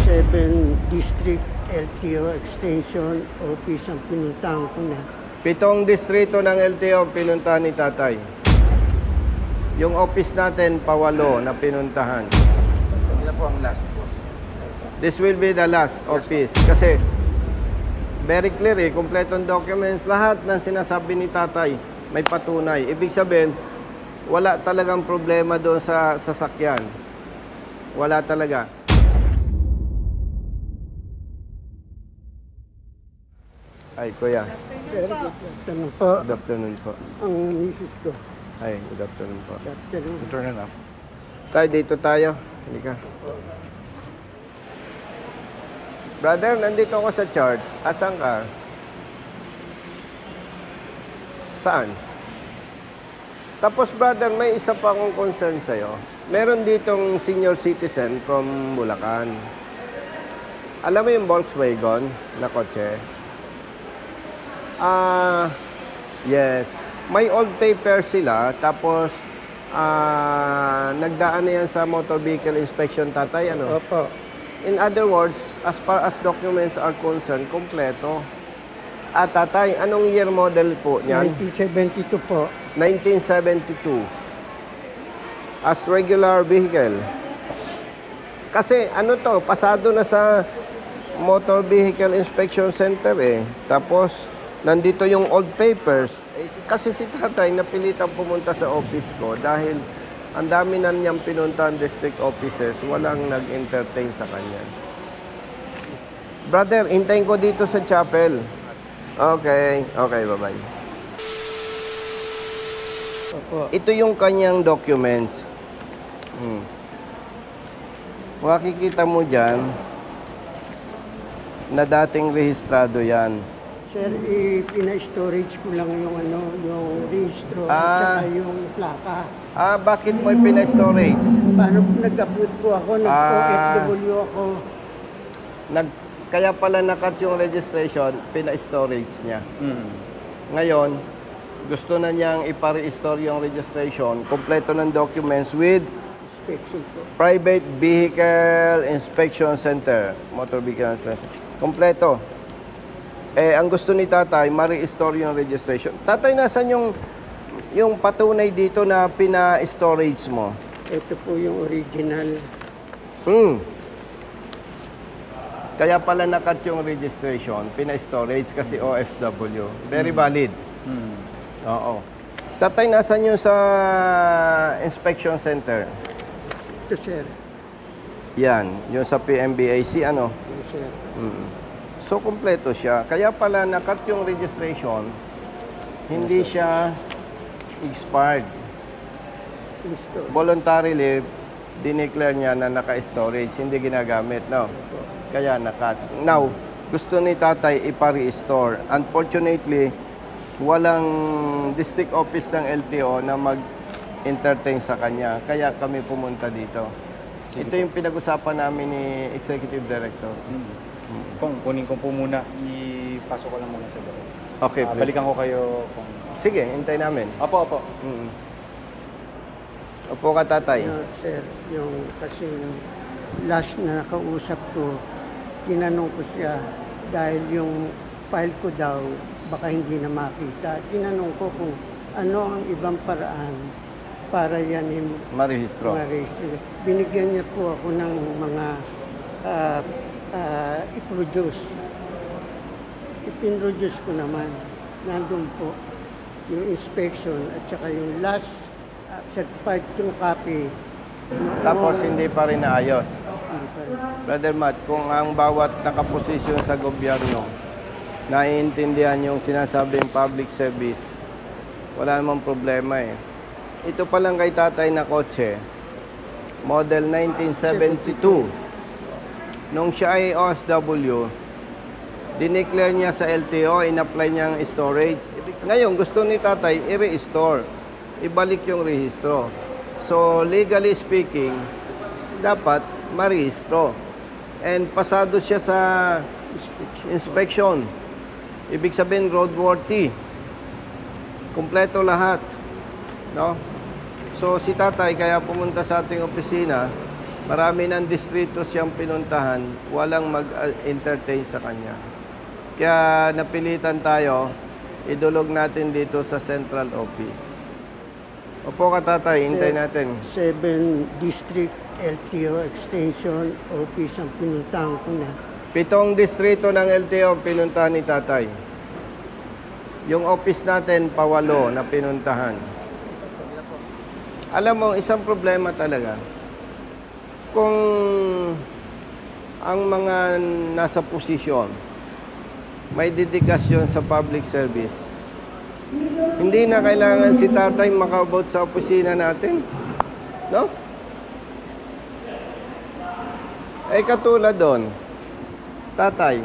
District LTO Extension Office ang pinuntahan ko na. 7 distrito ng LTO pinuntahan ni tatay. Yung office natin, pawalo na pinuntahan. Ito po ang last boss. This will be the last office. Kasi, very clear kompletong documents. Lahat ng sinasabi ni tatay, may patunay. Ibig sabihin, wala talagang problema doon sa sasakyan. Wala talaga. Ay, kuya. Sir, good afternoon po. Good afternoon po. Ang misis ko. Ay, good afternoon po. Good afternoon. Turn it up. Tayo, dito tayo. Halika. Brother, nandito ako sa church. Asan ka? Saan? Tapos brother, may isa pa akong concern sa'yo. Meron ditong senior citizen from Bulacan. Alam mo yung Volkswagen na kotse? Yes. May old paper sila, tapos nagdaan na yan sa motor vehicle inspection, tatay, ano? Opo. In other words, as far as documents are concerned, kompleto. Tatay, anong year model po niyan? 1972 po. 1972. As regular vehicle. Kasi ano to, pasado na sa Motor Vehicle Inspection Center eh. Tapos, nandito yung old papers. Kasi si tatay napilitan pumunta sa office ko dahil ang dami na niyang pinuntahan district offices, walang nag-entertain sa kanya. Brother, hintayin ko dito sa chapel. Okay, bye-bye. Opo. Ito yung kanyang documents. Makikita mo dyan na dating rehistrado yan. Sir, pina-storage ko lang yung yung registro at saka yung plaka. Bakit mo pina-storage? Paano nag-upload po ako, nag-OFW ako. Kaya pala nakat yung registration, pina-storage niya. Ngayon, gusto na niyang ipa-restore yung registration, kompleto ng documents with Inspection po. Private Vehicle Inspection Center. Motor Vehicle Inspection. Kompleto. Ang gusto ni tatay, ma-restore yung registration. Tatay, nasan yung patunay dito na pina-storage mo? Ito po yung original. Kaya pala nakat yung registration, pina-storage kasi OFW. Very valid. Oo. Tatay, nasan yung sa inspection center? Ito, sir. Yan, yung sa PMBAC, ano? Yes, sir. So, kompleto siya. Kaya pala nakat yung registration, hindi siya expired. Gusto. Voluntarily, dineclare niya na naka-storage, hindi ginagamit, no? Kaya nakat. Now, gusto ni tatay ipa-restore. Unfortunately, walang district office ng LTO na mag-entertain sa kanya. Kaya kami pumunta dito. Ito yung pinag-usapan namin ni Executive Director. Kung kunin ko po muna, ipasok ko lang muna sa loob. Okay, please. Balikan ko kayo kung... Sige, hintay namin. Opo. Upo ka, tatay. Sir, kasi yung last na nakausap ko, tinanong ko siya dahil yung file ko daw baka hindi na makita. Tinanong ko kung ano ang ibang paraan para yan Marehistro. ma-register. Binigyan niya po ako ng mga i-produce. Ipinroduce ko naman. Nandun po yung inspection at saka yung last certified true copy. Tapos hindi pa rin naayos. Hindi pa rin. Brother Matt, kung ang bawat nakaposisyon sa gobyerno naiintindihan yung sinasabing public service, wala namang problema eh. Ito pa lang kay tatay na kotse, model 1972. Nung siya ay OFW, dineclare niya sa LTO, in-apply niyang storage. Ngayon, gusto ni tatay i-restore, ibalik yung rehistro. So, legally speaking, dapat marehistro. And pasado siya sa inspection. Ibig sabihin, roadworthy. Kompleto lahat. No? So, si tatay kaya pumunta sa ating opisina Marami ng distrito siyang pinuntahan, walang mag-entertain sa kanya. Kaya napilitan tayo, idulog natin dito sa central office. Opo ka tatay, hintay natin. 7 District LTO Extension Office ang pinuntahan ko na. 7 distrito ng LTO pinuntahan ni tatay. Yung office natin, pawalo na pinuntahan. Alam mo, isang problema talaga. Kung ang mga nasa posisyon, may dedikasyon sa public service, hindi na kailangan si tatay makaabot sa opisina natin. No? Eh katulad doon, tatay,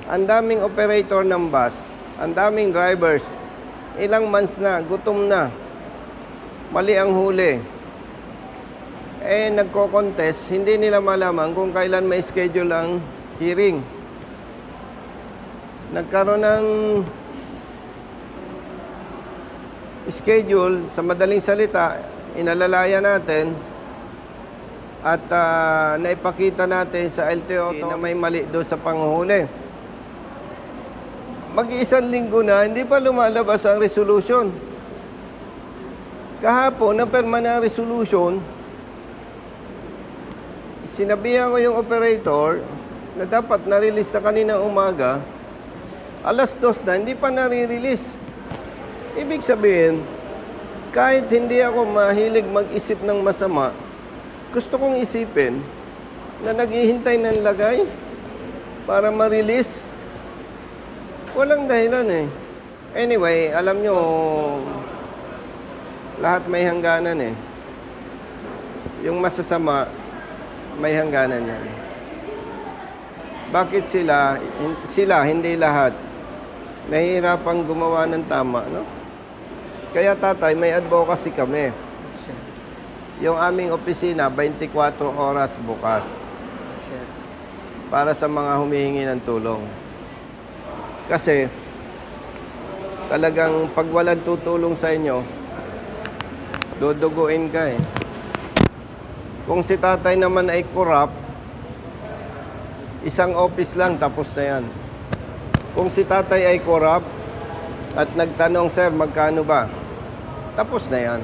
ang daming operator ng bus, ang daming drivers, ilang months na, gutom na, mali ang huli. Eh nagko-contest, hindi nila malaman kung kailan may schedule ang hearing. Nagkaroon ng schedule, sa madaling salita, inalalaya natin at naipakita natin sa LTO na may mali doon sa panghuli. Mag-iisang linggo na, hindi pa lumalabas ang resolution. Kahapon, napirma na ang resolution, sinabihan ko yung operator na dapat na-release na kanina umaga, alas 2 na, hindi pa nare-release. Ibig sabihin, kahit hindi ako mahilig mag-isip ng masama, gusto kong isipin na naghihintay ng lagay para ma-release. Walang dahilan eh. Anyway, alam nyo, lahat may hangganan eh. Yung masasama, may hangganan yan. Bakit sila, hindi lahat, nahihirapang gumawa ng tama, no? Kaya tatay, may advocacy kami. Yung aming opisina, 24 oras bukas para sa mga humihingi ng tulong. Kasi talagang pag walang tutulong sa inyo, duduguin ka eh. Kung si tatay naman ay corrupt, isang office lang, tapos na yan. Kung si tatay ay corrupt at nagtanong, sir, magkano ba? Tapos na yan.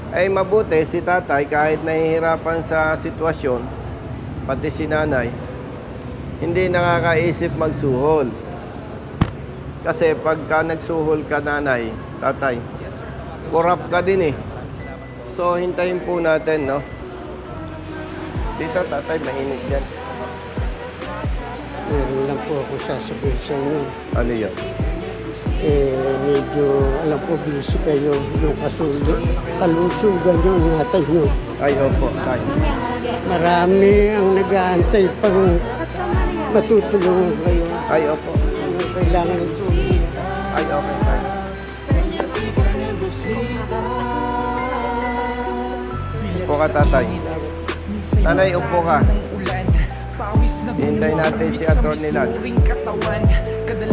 Ay mabuti si tatay, kahit nahihirapan sa sitwasyon, pati si nanay, hindi nakakaisip magsuhol. Kasi pagka nagsuhol ka, nanay, tatay, corrupt ka din eh. So, hintayin po natin, no? Dito, tatay, mainit dyan. Meron lang po ako sasabihin sa inyo. Ano yun? Medyo, alam ko, busy kayo yung kalusugan nyo, ingatan nyo. Ay, opo, tay. Marami ang nag-aantay pang matutulungan kayo. Ay, opo. Ano kailangan ito? Ay, okay, tay. Upo ka, tatay. Nanay, upo ka. Hintay natin si Atty. Lan.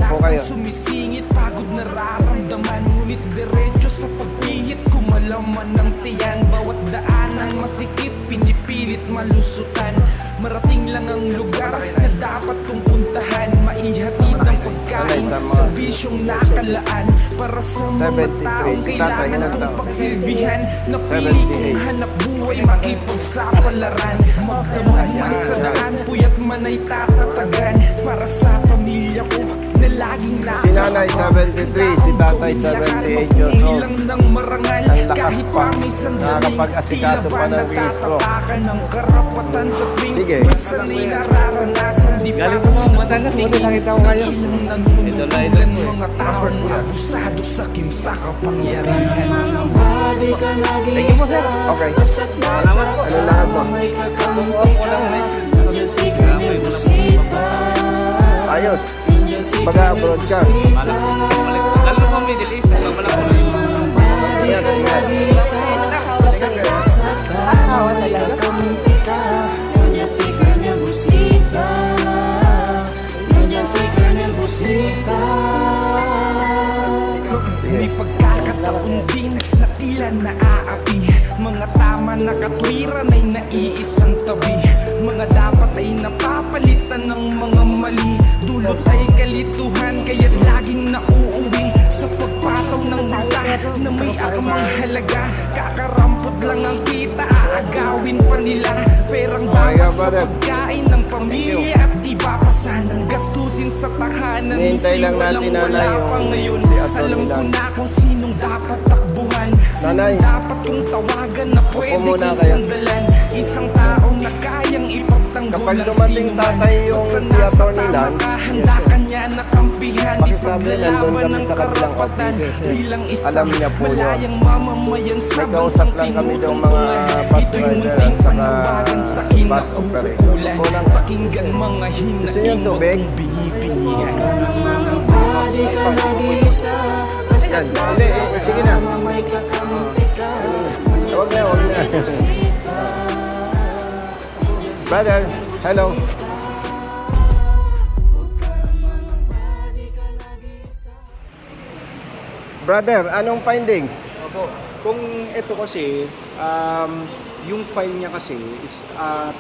Upo kayo. Sumisingit, pagod nararamdaman, ngunit diretso sa pagpihit, kumalaman ng tiyan. Bawat daan ang masikip, pinipilit malusutan. Marating lang ang lugar na dapat kong puntahan. Maihatid ang pagkain, serbisyong nakalaan. Para sa mga taong kailangan kong pagsilbihan. Napili kong hanap buhay, makipagsapalaran. Magdamag man sa daan, puyat man ay tatatagan. Para sa pamilya ko na laging Si nanay 73, si tatay 78 years old. Ilang ng marangal, Ang lakas kahit pa. pa may sandaling, Nakakapag-asikaso pa ng registro. natatapakan ng karapatan sa tuwing Sige. sanay nararanasan. Di pa ako sumutingin ng ilang nanunungkulan mga taong abusado sa kimsa kapangyarihan. Okay. Ano lahat mo? Ayos. Mag-abroad ka. Lalo mo Middle East, Ingat, ingat. May pagkakataon din na tila naaapi. Mga tama sana katwiran ay naiisang tabi. Mga dapat ay napapalitan ng mga mali. Dulot ay kalituhan kaya't laging nauuwi sa pagpataw ng multa na may akmang halaga. Kakarampot lang ang kita, aagawin pa nila. Perang bawat sa pagkain ng pamilya at iba pa sanang gastusin sa tahanan. Hintay lang natin, nanay, pa yung ngayon. si Atty. Alam ko Lan. na kung sinong dapat takbuhan. Nanay, Sinong dapat kong tawagan na pwede muna kong kayo. sandalan. Isang tao na kayang ipagtanggol Kapag ng dumating sinuman. tatay yung Basta si nasa Atty. tama Lan, ka, handa ka niya na kampihan. pakisabi, nandun Ipaglalaban kami ng sa kabilang karapatan. office. Bilang isang Alam niya po yun. malayang mamamayan sa May kausap bansang lang kami daw mga tinutungtungan. bus Ito'y driver munting at saka panawagan sa bus kinauukulan. operator. Kulang. Pakinggan mga Gusto niyo hinaing tubig? kong binibingihan. Yan. Hindi, sige na. Huwag na, huwag na. Brother, hello. Brother, anong findings? Opo. Kung ito kasi, yung file niya kasi is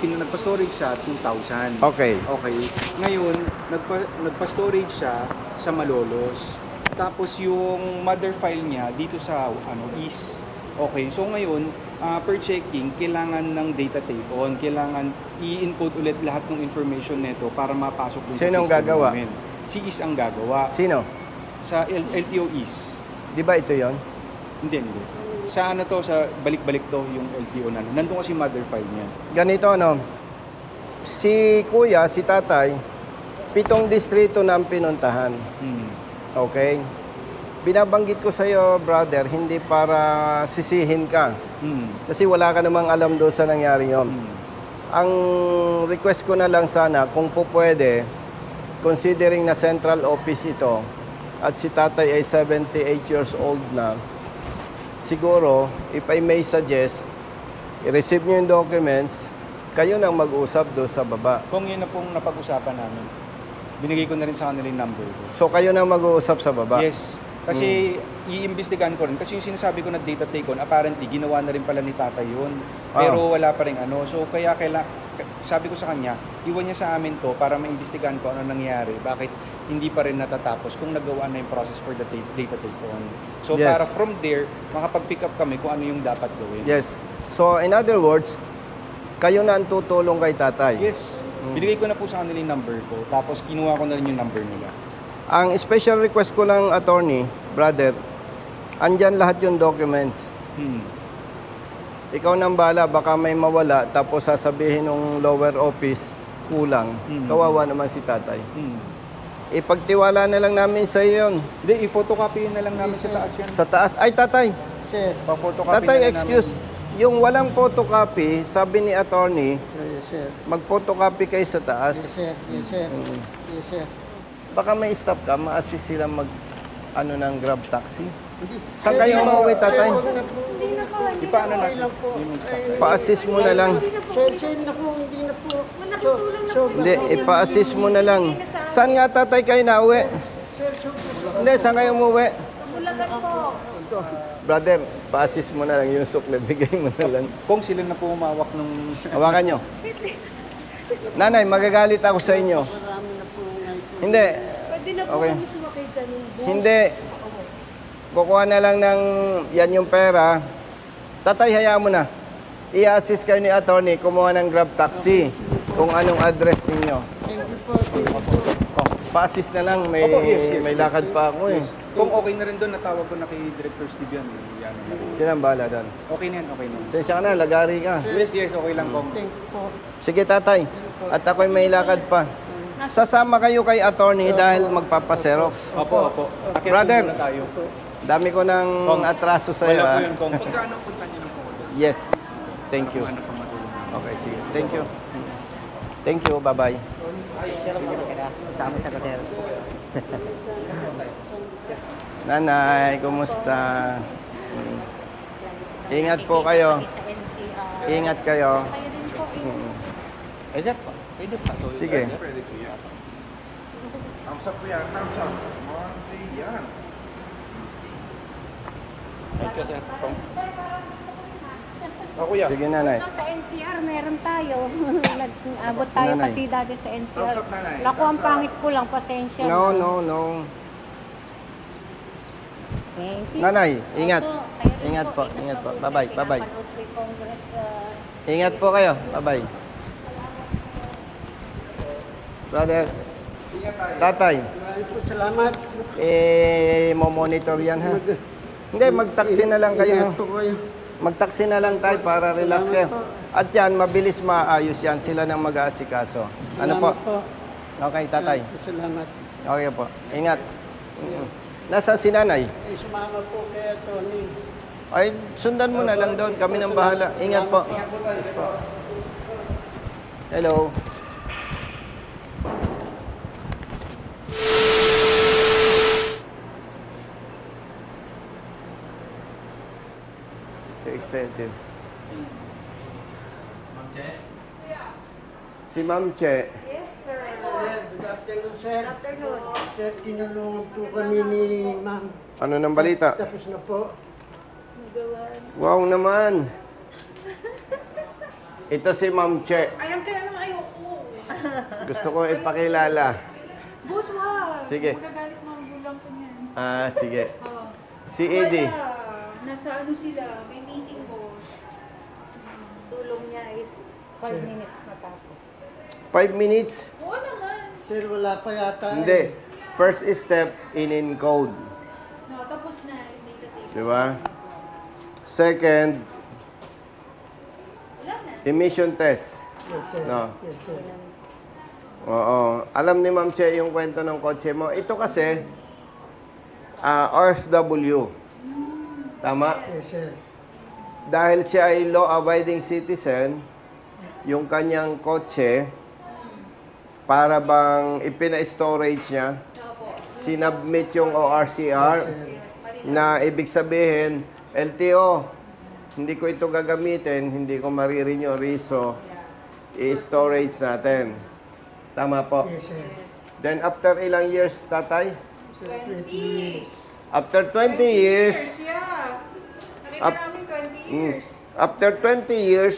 nagpa-storage siya 2,000. Okay. Okay. Ngayon, nagpa-storage siya sa Malolos. Tapos yung mother file niya dito sa is okay. So ngayon, per checking, kailangan ng data tape on. Kailangan i-input ulit lahat ng information nito para mapasok dun sa Sinong system gagawa? namin. Si is ang gagawa. Sino? Sa LTO is. Di ba ito yon? Hindi. Sa ano to, sa balik-balik to yung LTO na. Nandun kasi mother file niya. Ganito, no? Si kuya, si tatay, 7 distrito na ang pinuntahan. Okay? Binabanggit ko sa iyo, brother, hindi para sisihin ka. Kasi wala ka namang alam doon sa nangyari yon. Ang request ko na lang sana, kung po pwede, considering na central office ito, at si tatay ay 78 years old na, siguro, if I may suggest, i-receive nyo yung documents, kayo nang mag-usap doon sa baba. Kung yun na pong napag-usapan namin, binigay ko na rin sa kanila yung number ko. So kayo nang mag-uusap sa baba? Yes. Kasi iimbestigahan ko rin. Kasi yung sinasabi ko na data take on, apparently, ginawa na rin pala ni tatay yun. Pero wala pa rin ano. So kaya sabi ko sa kanya, iwan niya sa amin to para maimbestigahan ko ano nangyari. Bakit hindi pa rin natatapos kung nagawa na yung process for the data take on. So Yes. para from there, makapag-pick up kami kung ano yung dapat gawin. Yes. So in other words, kayo na ang tutulong kay tatay? Yes. Binigay ko na po sa kanila yung number ko. Tapos kinuha ko na rin yung number nila. Ang special request ko lang, attorney, brother, andyan lahat yung documents. Ikaw nang bala, baka may mawala, tapos sasabihin ng lower office, kulang. Kawawa naman si tatay. Ipagtiwala na lang namin sa iyo yun. Hindi, i-photocopy na lang namin sa taas yan. Sa taas, ay tatay, Sir, Pa-photocopy tatay, na lang excuse. Yung walang photocopy, sabi ni attorney, yes, sir. mag-photocopy kayo sa taas. Yes, sir. Yes, sir. Yes, sir. Baka may stop ka, ma-assist sila ng grab taxi. Hindi. Saan kayo umuwi, tatay? Ipaano na? Okay lang po. Pa-assist mo na lang. Sir, na po, hindi na po. Hindi, ipa-assist mo na lang. Saan nga tatay kayo nauwi? Sir, Hindi, saan kayo umuwi? Bulacan po. Brother, pa-assist mo na lang yung sukle, bigay mo na lang. Kung sila na po umawak nung... Hawakan nyo. Nanay, magagalit ako sa inyo. marami na po ngayon. Hindi. Pwede na po Okay. kami sumakay dyan ng bus. Hindi. Kukuha na lang ng yan yung pera. Tatay, hayaan mo na. I-assist kayo ni attorney, kumuha ng grab taxi. Kung anong address ninyo. Thank you po. Thank you po. Pa-assist na lang, may, Opo, yes. may lakad pa ako eh. Kung okay na rin doon, natawag ko na kay Director Steve yan. Yan. Sino ang bahala doon? Okay na yan, okay na. Sensya ka na, lagari ka. Yes, okay lang po. Thank you po. Sige tatay, at ako'y may lakad pa. Sasama kayo kay attorney dahil magpapaserox. Opo. Akit Brother. muna tayo. Dami ko ng Kong, atraso sa iyo. Wala po ah. yun, Kong. Pagkano punta niyo ng Kodo? Yes. Thank you. Ano pang matulong? Okay, sige. Thank you. Thank you. Bye-bye. Nanay, kumusta? Ingat po kayo. Ingat kayo. Kayo din po. Eh, sir, pwede pa. So, Sige. pwede ko yan. Thumbs up po yan, thumbs up. Yan. Thank you, sir. Kong. Sir, parang gusto ko rin ha. O kuya. Sige, nanay. Ito sa NCR, meron tayo. Nag-abot tayo Nanay. kasi dati sa NCR. Thumbs up, nanay. Naku, ang pangit ko lang. Pasensya No, na. no, no. Thank you. Nanay, ingat. Opo, kayo rin Ingat po, ingat po. Bye-bye, bye-bye. Pinapanood ko yung Congress. Ingat po kayo. Bye-bye. Brother, tatay, Maraming po salamat. mo-monitor yan ha. Hindi, mag-taxi na lang kayo. Ingat po kayo. Mag-taxi na lang tayo para relax kayo. At yan, mabilis maayos yan. Sila nang mag-aasikaso. Ano po? Salamat po. Okay, tatay. Salamat. Okay po. Ingat. Nasaan si nanay? Sumama po kaya Tony. Ay, sundan mo na lang doon. Kami nang bahala. Ingat po. Hello. Excited. Si Ma'am Che. Yes, sir. Sir, good afternoon, sir. Good afternoon. Sir, tinulungan po kami ni ma'am. Ano nang balita? Tapos na po. Wow naman. Ito si Ma'am Che. Ayam ka na ng ayoko. Gusto ko ipakilala. Boss, wag. Sige. Magagalit mga gulang ko niyan. Ah, sige. Oh. Si Eddie. Wala. Nasa ano sila, may meeting, boss. Tulong niya is 5 minutes matapos. 5 minutes? Oo naman. Sir, wala pa yata. Hindi. First step, in code. No, tapos na. Hindi ka take. Di ba? Second, Wala na. emission test. Yes, sir. No. Yes, sir. Oo. Alam ni Ma'am Che yung kwento ng kotse mo. Ito kasi, OFW. Tama? Yes, sir. Dahil siya ay law-abiding citizen, yung kanyang kotse, para bang ipina-storage niya, sinubmit yung ORCR, na ibig sabihin, LTO, hindi ko ito gagamitin, hindi ko marirenew reso, i-storage natin. Tama po. Yes, sir. Then after ilang years, tatay? Sir, 20. After 20 years, Yeah. Nakita Up- namin 20 mm, years. after 20 years,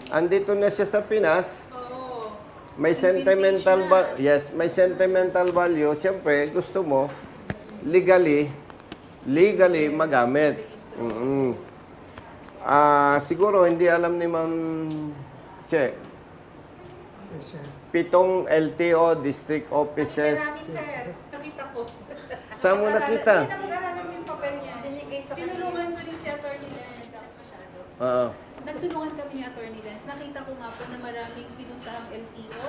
andito na siya sa Pinas, Oo. may sentimental may sentimental value. Siyempre, gusto mo legally magamit. Siguro hindi alam ni Ma'am Che. Yes, sir. 7 LTO district offices. Namin, sir. Nakita ko. Saan mo nakita? Hindi na mag-aralan yung papel niya. Binigay sa Tinulungan ko rin si Atty. Lance. Masyado. Oo. Nagtulungan kami ni Atty. Lance. Nakita ko nga po na maraming pinuntahang LTO.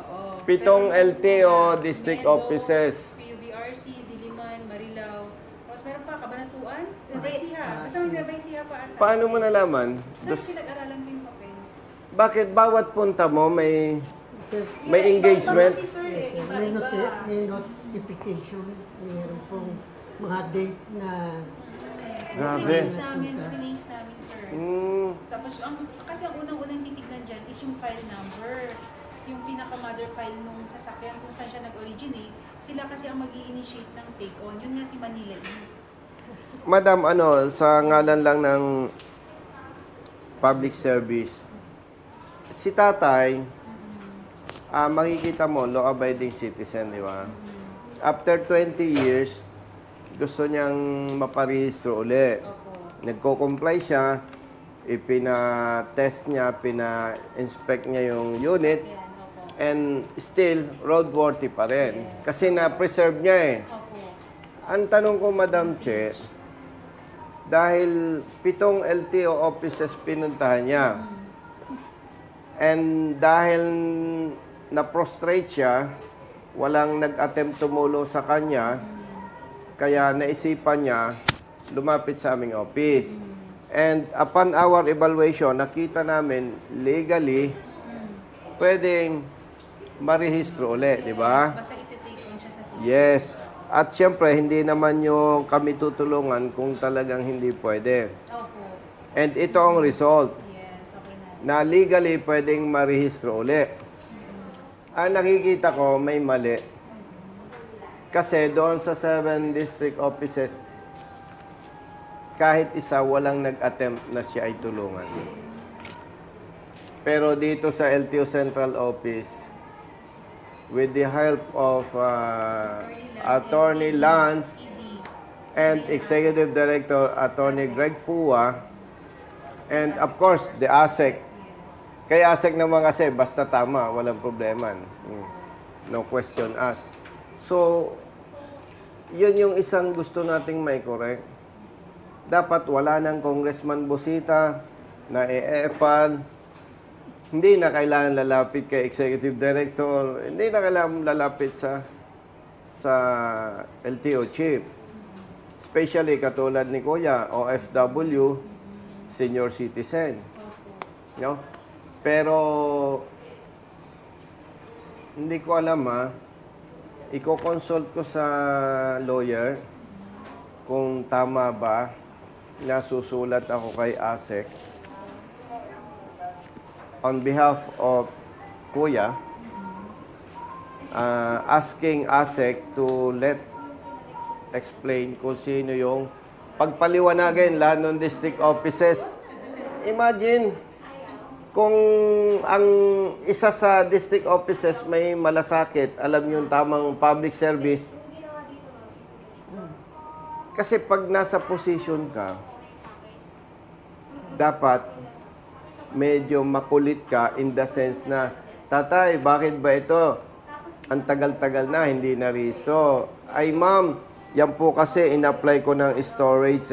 Oo. 7 LTO district Medo, offices. PUBRC, Diliman, Marilao. Tapos meron pa, Kabanatuan, Nueva Basta may Nueva Ecija pa ata. Paano mo nalaman? Saan pinag-aralan ko yung papel? Bakit bawat punta mo may Sir, engagement? Iba-iba kasi, sir, yes, sir. iba-iba. May notification. Mayroon pong mga date na Grabe. Release namin, sir. Tapos, kasi ang unang-unang titignan dyan is yung file number. Yung pinaka-mother file nung sasakyan kung saan siya nag-originate. Sila kasi ang mag-i-initiate ng take-on. Yun nga si Manila East. Madam, sa ngalan lang ng public service, si tatay, makikita mo, law-abiding citizen, di ba? After 20 years, gusto niyang maparehistro uli. Opo. Nagko-comply siya, ipina-test niya, pina-inspect niya yung unit, Yan, opo. and still, roadworthy pa rin. Kasi na-preserve niya eh. Opo. Ang tanong ko, Madam Che, dahil 7 LTO offices pinuntahan niya, and dahil na-prostrate siya, walang nag-attempt tumulong sa kanya, kaya naisipan niya, lumapit sa aming office. And upon our evaluation, nakita namin legally, pwedeng marehistro ulit, di ba? Basta iti-take on siya sa system. Yes. At siyempre, hindi naman yung kami tutulungan kung talagang hindi pwede. Opo. And ito ang result, Yes, okay na. na legally pwedeng marehistro uli. Ang nakikita ko, may mali. Kasi doon sa 7 district offices, kahit isa walang nag-attempt na siya ay tulungan. Pero dito sa LTO Central Office, with the help of Attorney Lance and Executive Director Attorney Greg Pua, and of course, the ASEC. Kay ASEC naman kasi, basta tama, walang problema. No question asked. So, yun yung isang gusto nating may correct. Dapat wala ng Congressman Busita na e-epal. Hindi na kailangan lalapit kay Executive Director. Hindi na kailangan lalapit sa LTO Chief. Especially katulad ni Kuya, OFW, senior citizen. No? Pero, hindi ko alam i-consult ko sa lawyer kung tama ba na susulat ako kay ASEC on behalf of Kuya, asking ASEC to explain kung sino yung pagpaliwanagin lahat ng district offices. Imagine, kung ang isa sa district offices may malasakit, alam yung tamang public service. Kasi pag nasa position ka, dapat medyo makulit ka in the sense na, tatay, bakit ba ito? Ang tagal-tagal na, hindi na riso. Ay ma'am, yan po kasi in-apply ko ng storage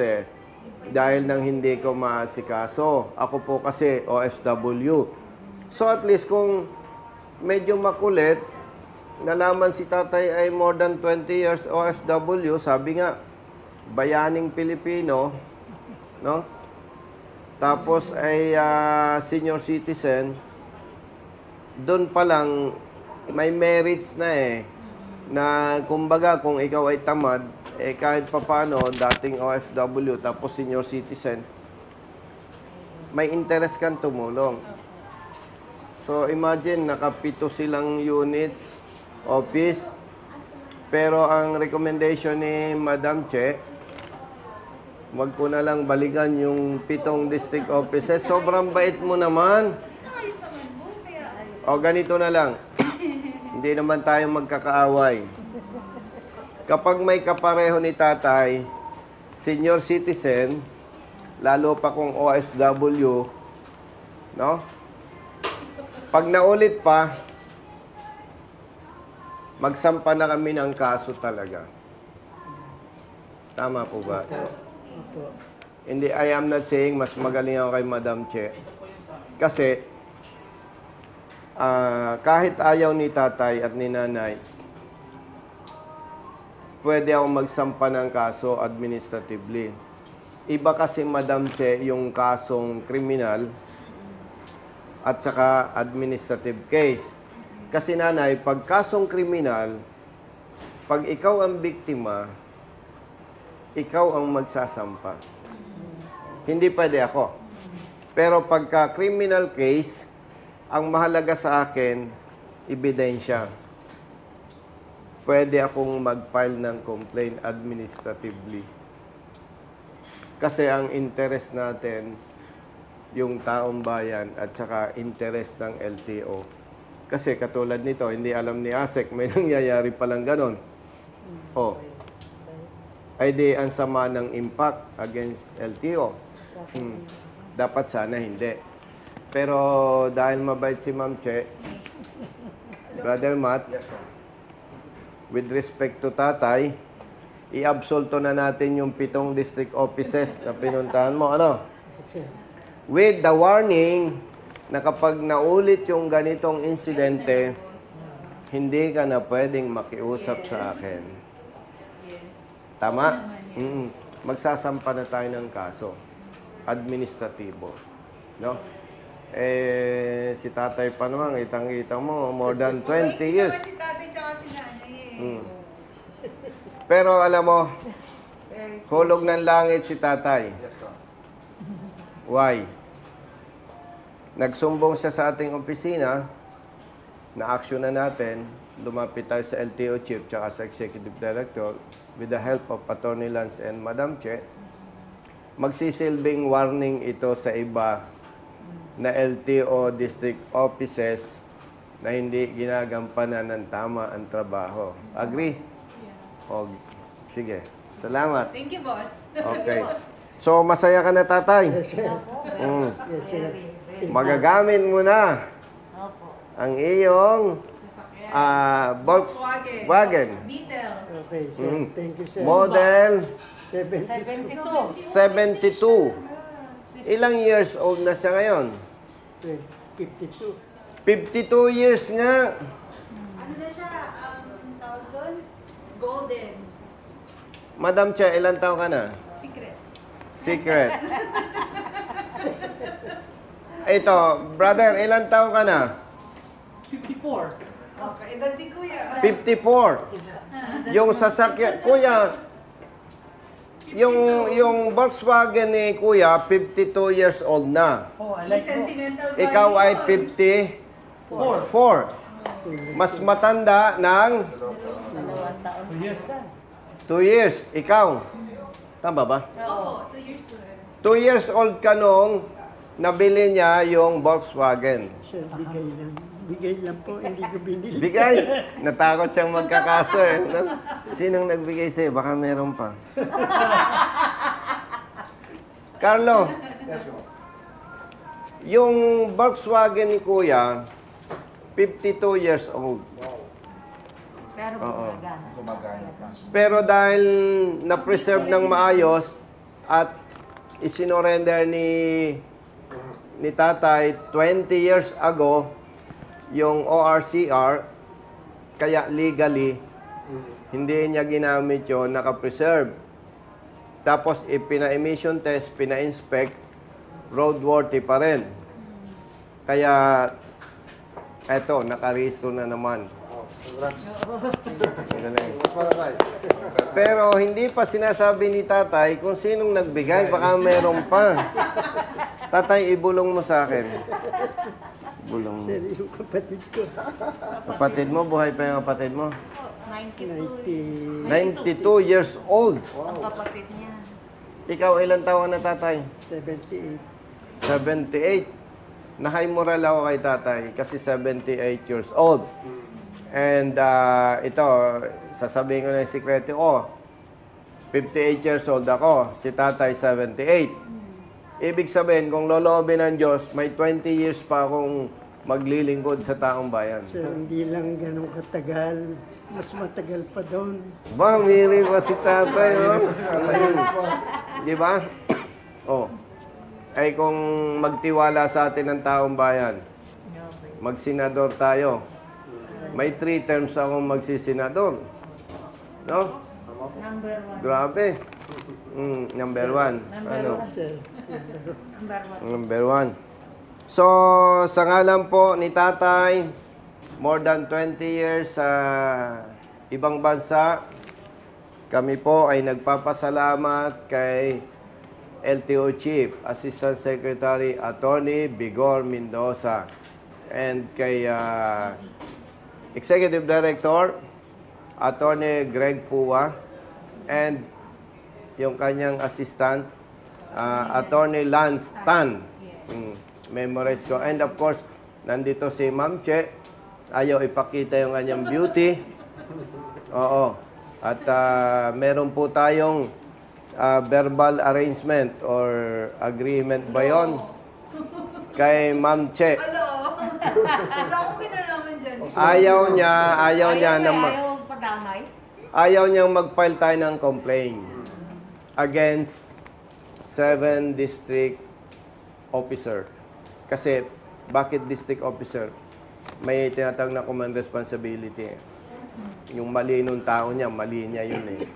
dahil nang hindi ko maasikaso. Ako po kasi OFW. So at least kung medyo makulit, nalaman si tatay ay more than 20 years OFW, sabi nga, bayaning Pilipino, no? Tapos ay senior citizen, doon pa lang may merits na na kumbaga kung ikaw ay tamad, kahit papano, dating OFW, tapos senior citizen, may interest kang tumulong. So, imagine, nakapito silang units, office, pero ang recommendation ni Madam Che, wag ko na lang balikan yung 7 district offices. Sobrang bait mo naman. O, ganito na lang. Hindi naman tayo magkakaaway. Kapag may kapareho ni tatay, senior citizen, lalo pa kung OFW, no? Pag naulit pa, magsampa na kami ng kaso talaga. Tama po ba? Hindi, I am not saying mas magaling ako kay Madam Che. Kasi, kahit ayaw ni tatay at ni nanay, pwede ako magsampa ng kaso administratively. Iba kasi, Madam Che, yung kasong kriminal at saka administrative case. Kasi nanay, pag kasong kriminal, pag ikaw ang biktima, ikaw ang magsasampa. Hindi pwede ako. Pero pagka criminal case, ang mahalaga sa akin, ebidensya. Pwede akong mag-file ng complaint administratively. Kasi ang interest natin, yung taong bayan at saka interest ng LTO. Kasi katulad nito, hindi alam ni ASEC, may nangyayari palang ganon. Ay di ang sama ng impact against LTO. Dapat sana hindi. Pero dahil mabait si Ma'am Che, Brother Matt, with respect to tatay, i-absolto na natin yung 7 district offices na pinuntahan mo. Ano? With the warning na kapag naulit yung ganitong insidente, hindi ka na pwedeng makiusap sa akin. Tama? Magsasampa na tayo ng kaso. Administratibo. No? Si tatay pa naman, itang-kita mo, more than 20 years. Si tatay tsaka si nanay Pero alam mo, hulog ng langit si tatay. Why? Nagsumbong siya sa ating opisina, na-action na natin, lumapit tayo sa LTO Chief tsaka sa Executive Director with the help of Attorney Lance and Madam Che. magsisilbing warning ito sa iba na LTO district offices na hindi ginagampanan ng tama ang trabaho. Agree? O, sige. Salamat. Thank you, boss. Okay. So, masaya ka na, tatay? Yes, sir. Mm. Yes, sir. Magagamit mo na ang iyong Volkswagen. Beetle. Okay, sir. Mm. Thank you, sir. Model 72. 72. Ilang years old na siya ngayon? 52. 52 years nga. Ano na siya? Tawag doon? Golden. Madam Che, ilang taon ka na? Secret. Secret. Ito, brother, ilang taon ka na? Okay, edad ni Kuya. 54. Yung sasakyan, kuya, yung Volkswagen ni kuya, 52 years old na. May sentimental value Ikaw ay yun. 54. Mas matanda ng 2 years. Ikaw. Tama ba? Oo, 2 years old. 2 years old ka nung nabili niya yung Volkswagen. Sir, bigay lang. Bigay lang po, hindi ko binili. Bigay. Natakot siyang magkakaso eh. No? Sinong nagbigay sa'yo? Baka meron pa. Carlo, Yes, po. yung Volkswagen ni Kuya, 52 years old. Pero Oo. Gumagana pa. Pero dahil na-preserve ng maayos at isinorender ni tatay 20 years ago yung ORCR, kaya legally hindi niya ginamit yun, naka-preserve. Tapos ipina-emission test, pina-inspect, roadworthy pa rin. Kaya eto, naka-restore na naman. Congrats. Galing. Mas malakay. Pero hindi pa sinasabi ni tatay kung sinong nagbigay, baka meron pa. Tatay, ibulong mo sa akin. Bulong mo. Sir, yung kapatid ko. Kapatid mo, buhay pa yung kapatid mo? 92. 92 years old. Ang kapatid niya. Ikaw, ilang taon na tatay? 78. 78. Na-high moral ako kay tatay kasi 78 years old. And ito, sasabihin ko na yung sikreto ko. 58 years old ako, si tatay 78. Ibig sabihin, kung loloobin ng Diyos, may 20 years pa akong maglilingkod sa taong bayan. Sir, hindi lang ganun katagal. Mas matagal pa doon. Ba, miri pa si tatay, oh. Di ba? Oh. Ay kung magtiwala sa atin ng taong bayan, magsenador tayo. May 3 terms akong magsisenador. No? Number 1. Grabe. Number 1. Ano? Sir, Number 1. So, sa ngalan po ni tatay, more than 20 years sa ibang bansa, kami po ay nagpapasalamat kay LTO Chief, Assistant Secretary Attorney Bigor Mendoza, and kay Executive Director Attorney Greg Pua, and yung kanyang assistant Attorney Lance Tan. Memorize ko. And of course, nandito si Ma'am Che. Ayaw ipakita yung kanyang beauty. Oo. At meron po tayong verbal arrangement or agreement ba yun? Kay Ma'am Che. Hello. Wala akong kinalaman dyan. Ayaw niya na Ayaw padamay. ayaw niyang mag-file tayo ng complaint against 7 district officer. Kasi, bakit district officer? May tinatawag na command responsibility. Yung mali nung tao niya, mali niya yun eh.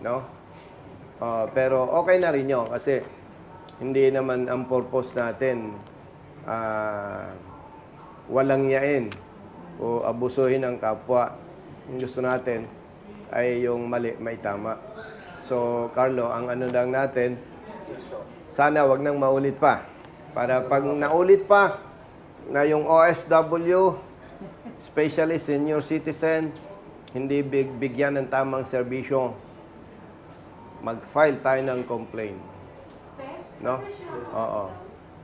No? Pero okay na rin yun kasi hindi naman ang purpose natin walang yain o abusuhin ang kapwa. Yung gusto natin ay yung mali may tama. So, Carlo, ang ano lang natin, sana wag nang maulit pa. Para pag naulit pa na yung OFW, especially senior citizen, hindi bigyan ng tamang serbisyo, mag-file tayo ng complaint. No? Oo.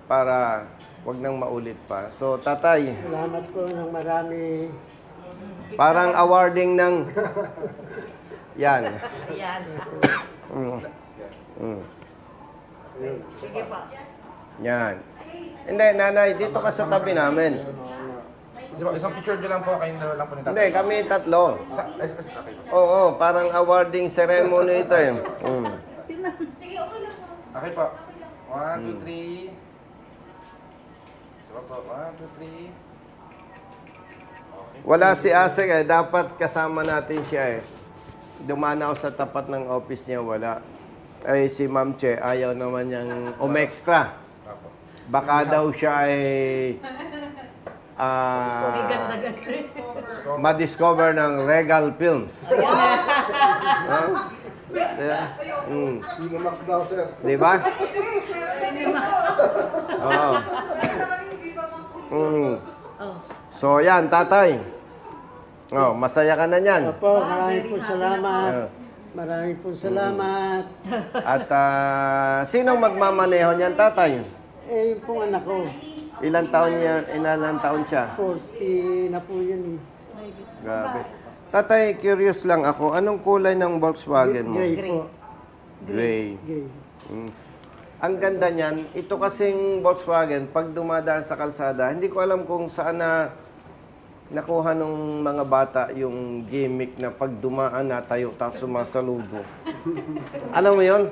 Para wag nang maulit pa. So, tatay, Salamat po ng marami. parang awarding ng... Yan. Ayan. Mm. Mm. Sige pa. Yan. Hindi, nanay, dito ka sa tabi namin. Di ba, isang picture nyo lang po, kayo na lang po ni tatay. Hindi, kami tatlo. Okay. Oo, parang awarding ceremony ito eh. Mm. Okay po. 1, 2, 3. Isa po. 1, 2, 3. Okay. Wala si Asek eh, dapat kasama natin siya eh. Dumanaw sa tapat ng office niya, wala. Ay si Ma'am Che, ayaw naman niyang umextra. Apo. Baka daw siya ay ma-discover ng Regal Films. Huh? Yeah. Mm. Cinemax daw, sir. Di ba? Oo. Mm. So yan, tatay. Oh, masaya ka na niyan. Opo, maraming po salamat. Yeah. Maraming po salamat. At sinong magmamaneho niyan, tatay? Eh, yung pong anak ko, Ilang taon siya? 40 na po yun eh. Grabe. Tatay, curious lang ako. Anong kulay ng Volkswagen mo? Gray po. Gray. Gray. Mm. Ang ganda niyan, ito kasing Volkswagen, pag dumadaan sa kalsada, hindi ko alam kung saan na nakuha ng mga bata yung gimmick na pag dumaan na tayo tapos sumasaludo. Alam mo yon?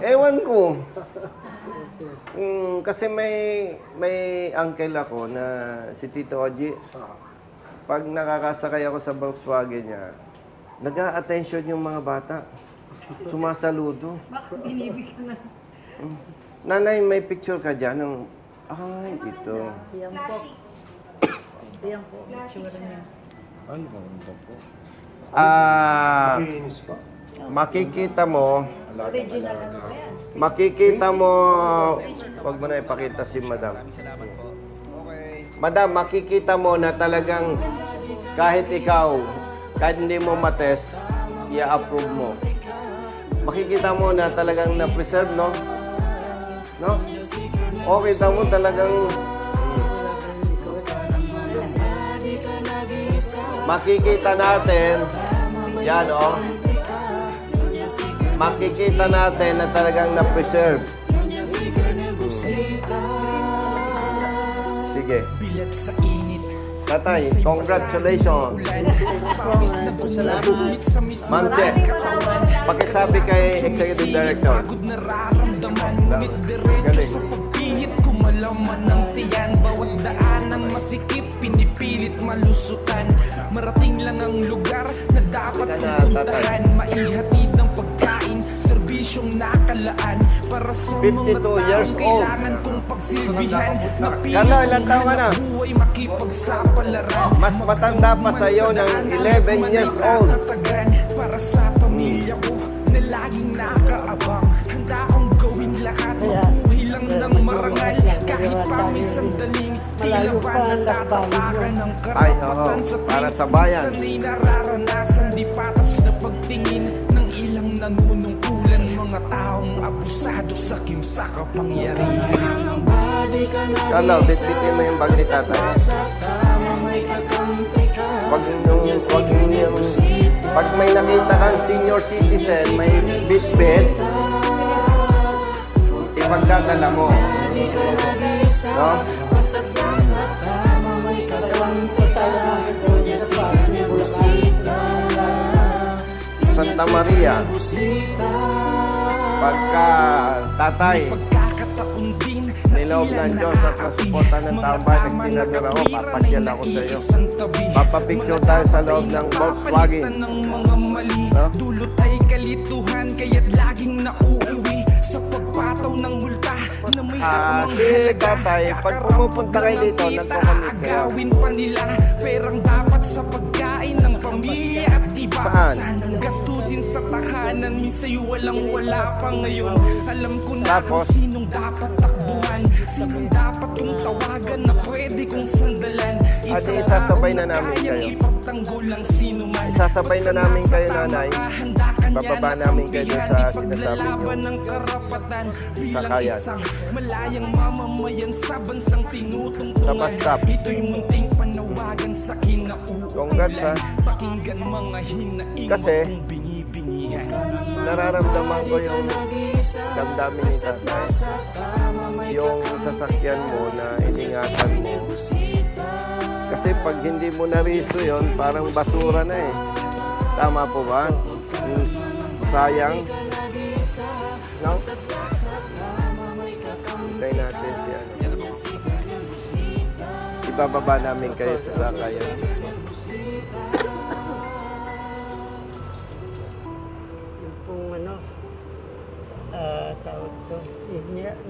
Ewan ko. Kasi may uncle ako na si Tito Oji. Pag nakakasakay ako sa Volkswagen niya, nag-a-attention yung mga bata. Sumasaludo. Bakit binibigyan na? Nanay, may picture ka dyan ng... Ay, ito. Ayan po. Ayan po. Tsura niya. Finish pa. Makikita mo, Original ano ba yan? makikita mo, wag mo na ipakita si Madam. Madam, makikita mo na talagang kahit ikaw, kahit hindi mo matest, i-approve mo. Makikita mo na talagang na-preserve, no? No? O, kita mo talagang makikita natin, yan, oh. Makikita natin na talagang na-preserve. Sige. Bilat sa init. Tatay, congratulations. Ma'am Che, pakisabi kay Executive Director. Pagod nararamdaman, ngunit diretso sa pagpihit kumalaman ng tiyan. Bawat daan ng masikip, pinipilit malusutan. Marating lang ang lugar na dapat kong puntahan. Maihatid ng pagkain, serbisyong nakalaan. Para sa 52 mga years taong old. kailangan kong pagsilbihan. Carlo, ilang taon ka na? Buhay makipagsapalaran. Mas matanda pa sa iyo ng 11 years old. Para sa pamilya ko na laging nakaabang. Handa akong gawin lahat, mabuhay lang ng marangal. Kahit pa may sandaling tila ba natatapakan ng Ay, karapatan oo, sa para sa bayan. Sana'y nararanasan, di patas na pagtingin ng ilang nanunungkulan. Mga taong abusado sa kimsa kapangyarihan. Carlo, bitbitin mo yung bag ni tatay. Pag may nakita kang senior citizen, may bitbit, ipagdadala mo. No? Santa Maria. Pagka tatay, Pagkakataon din niloob ng Diyos at nasuporta ng taong bayan, nagsinador ako, papasyal ako sa iyo. Papapicture tayo sa loob ng Volkswagen. ng mga mali, No? dulot ay kalituhan, kaya't laging nauuwi sa pagpataw ng multa na may akmang si halaga. tatay, pag pumupunta kayo dito, Kakaroon ng kita, nagko-commit kayo. agawin pa nila perang dapat sa pagkain ng pamilya at iba. Saan? Sanang gastusin sa tahanan, sa'yo walang wala pa ngayon. Alam ko na Tapos? kung sinong dapat takbuhan, sinong dapat kong tawagan na pwede kong sandalan. At isasabay na namin kayo. Isasabay na namin kayo, nanay. Bababa namin kayo dun sa sinasabi nyo. Sakayan. Malayang mamamayan sa bansang tinutungtungan. Sa bus stop. Ito'y munting panawagan sa kinauulan. Congrats, ha? Pakinggan mga hinaing Kasi, kung bingi-bingihan. Nararamdaman ko yung damdamin ni tatay. Yung sasakyan mo na iningatan mo. Kasi pag hindi mo na-resto yun, parang basura na eh. Tama po ba? Sayang. No? Hintay natin si ano. Ibababa namin kayo sa sakayan. Yung pong ano, tawag to,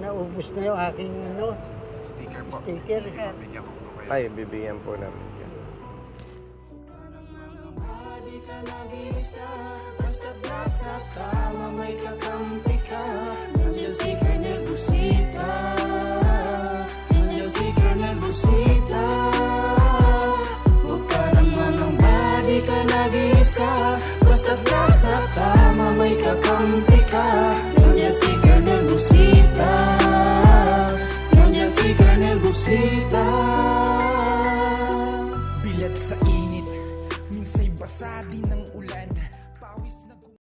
naubos na yung aking ano, Sticker po. sticker. Bigyan ko po kayo. Ay, bibigyan po namin. Basta't nasa tama may kakampi ka. Nandiyan si Colonel Busita. Nandiyan si Colonel Busita. Bilat sa init, minsa'y basa din